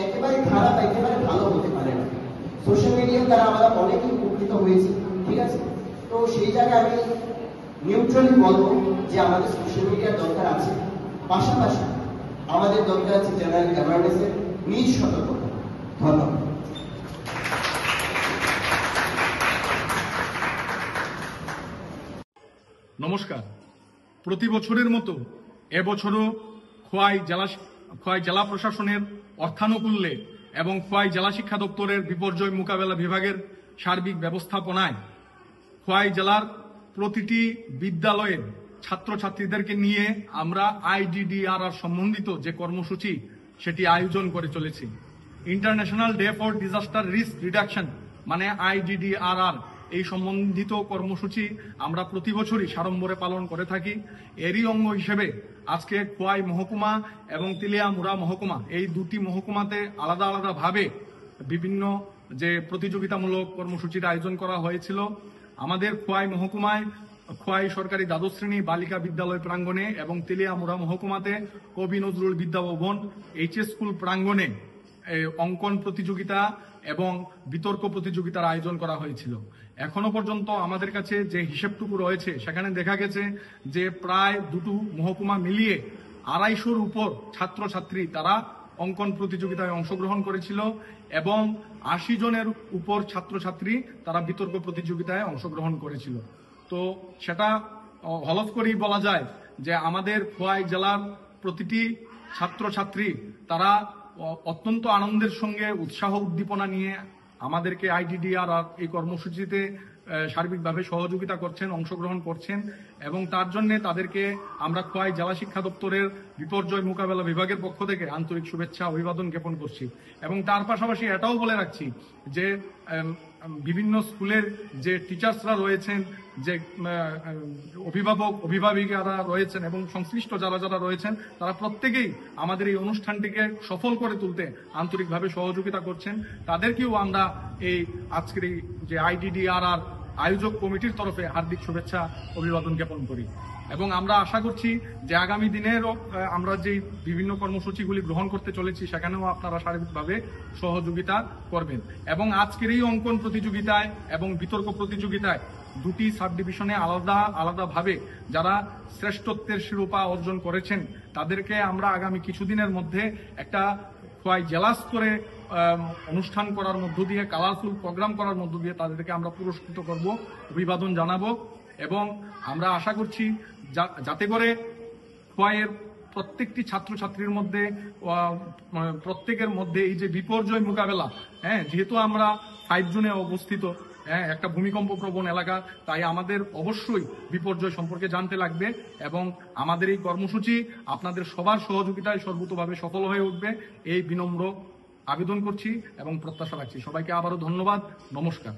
একেবারে খারাপ একেবারে ভালো হতে পারে না। সোশ্যাল মিডিয়ার দ্বারা আমরা অনেকেই উপকৃত হয়েছি, ঠিক আছে। তো সেই জায়গায় আমি নিউট্রালি বলবো যে আমাদের সোশ্যাল মিডিয়ার দরকার আছে, পাশাপাশি আমাদের দরকার আছে জেনারেল অ্যাওয়ারনেসের নিজ সতর্কতা। ধন্যবাদ। নমস্কার। প্রতি বছরের মতো এবছরও খোয়াই জেলা প্রশাসনের অর্থানুকূল্যে এবং খোয়াই জেলা শিক্ষা দপ্তরের বিপর্যয় মোকাবেলা বিভাগের সার্বিক ব্যবস্থাপনায় খোয়াই জেলার প্রতিটি বিদ্যালয়ের ছাত্রছাত্রীদেরকে নিয়ে আমরা IDDRR সম্বন্ধিত যে কর্মসূচি সেটি আয়োজন করে চলেছি। International day for disaster risk reduction মানে IDDRR এই সম্বন্ধিত কর্মসূচি আমরা প্রতি বছরই সাড়ম্বরে পালন করে থাকি। এরই অঙ্গ হিসেবে আজকে খোয়াই মহকুমা এবং তেলিয়ামুড়া মহকুমা এই দুটি মহকুমাতে আলাদা আলাদা ভাবে বিভিন্ন যে প্রতিযোগিতামূলক কর্মসূচির আয়োজন করা হয়েছিল। আমাদের খোয়াই মহকুমায় খোয়াই সরকারি দ্বাদশ শ্রেণী বালিকা বিদ্যালয় প্রাঙ্গণে এবং তেলিয়ামুড়া মহকুমাতে কবি নজরুল বিদ্যাভবন HS স্কুল প্রাঙ্গণে অঙ্কন প্রতিযোগিতা এবং বিতর্ক প্রতিযোগিতার আয়োজন করা হয়েছিল। এখনো পর্যন্ত আমাদের কাছে যে হিসেবটুকু রয়েছে সেখানে দেখা গেছে যে প্রায় দুটো মহকুমা মিলিয়ে 250-র উপর ছাত্রছাত্রী তারা অঙ্কন প্রতিযোগিতায় অংশগ্রহণ করেছিল এবং 80 জনের উপর ছাত্রছাত্রী তারা বিতর্ক প্রতিযোগিতায় অংশগ্রহণ করেছিল। তো সেটা হলফ করেই বলা যায় যে আমাদের খোয়াই জেলার প্রতিটি ছাত্রছাত্রী তারা অত্যন্ত আনন্দের সঙ্গে উৎসাহ উদ্দীপনা নিয়ে আমাদেরকে IDDRR এই কর্মসূচিতে সার্বিকভাবে সহযোগিতা করছেন, অংশগ্রহণ করছেন এবং তার জন্য তাদেরকে আমরা খোয়াই জেলা শিক্ষা দপ্তরের বিপর্যয় মোকাবেলা বিভাগের পক্ষ থেকে আন্তরিক শুভেচ্ছা অভিবাদন জ্ঞাপন করছি। এবং তার পাশাপাশি এটাও বলে রাখছি যে বিভিন্ন স্কুলের যে টিচার্সরা রয়েছেন, যে অভিভাবিকারা রয়েছেন এবং সংশ্লিষ্ট যারা রয়েছেন তারা প্রত্যেকেই আমাদের এই অনুষ্ঠানটিকে সফল করে তুলতে আন্তরিকভাবে সহযোগিতা করছেন। তাদেরকেও আমরা এই আজকের এই যে IDDRR আয়োজক কমিটির তরফে হার্দিক শুভেচ্ছা অভিবাদন জ্ঞাপন করি এবং আমরা আশা করছি যে আগামী দিনেরও আমরা যে বিভিন্ন কর্মসূচিগুলি গ্রহণ করতে চলেছি সেখানেও আপনারা সার্বিকভাবে সহযোগিতা করবেন। এবং আজকের এই অঙ্কন প্রতিযোগিতায় এবং বিতর্ক প্রতিযোগিতায় দুটি সাব ডিভিশনে আলাদাভাবে যারা শ্রেষ্ঠত্বের শিরোপা অর্জন করেছেন তাদেরকে আমরা আগামী কিছুদিনের মধ্যে একটা খোয়াই জেলা স্তরে অনুষ্ঠান করার মধ্য দিয়ে, কালারফুল প্রোগ্রাম করার মধ্য দিয়ে তাদেরকে আমরা পুরস্কৃত করব, অভিবাদন জানাবো এবং আমরা আশা করছি যাতে করে খোয়াইয়ের প্রত্যেকটি ছাত্রছাত্রীর মধ্যে প্রত্যেকের মধ্যে এই যে বিপর্যয় মোকাবেলা, যেহেতু আমরা 5 জোনে অবস্থিত, একটা ভূমিকম্প প্রবণ এলাকা, তাই আমাদের অবশ্যই বিপর্যয় সম্পর্কে জানতে লাগবে এবং আমাদের এই কর্মসূচি আপনাদের সবার সহযোগিতায় সর্বতোভাবে সফল হয়ে উঠবে এই বিনম্র আবেদন করছি এবং প্রত্যাশা রাখছি। সবাইকে আবারও ধন্যবাদ। নমস্কার।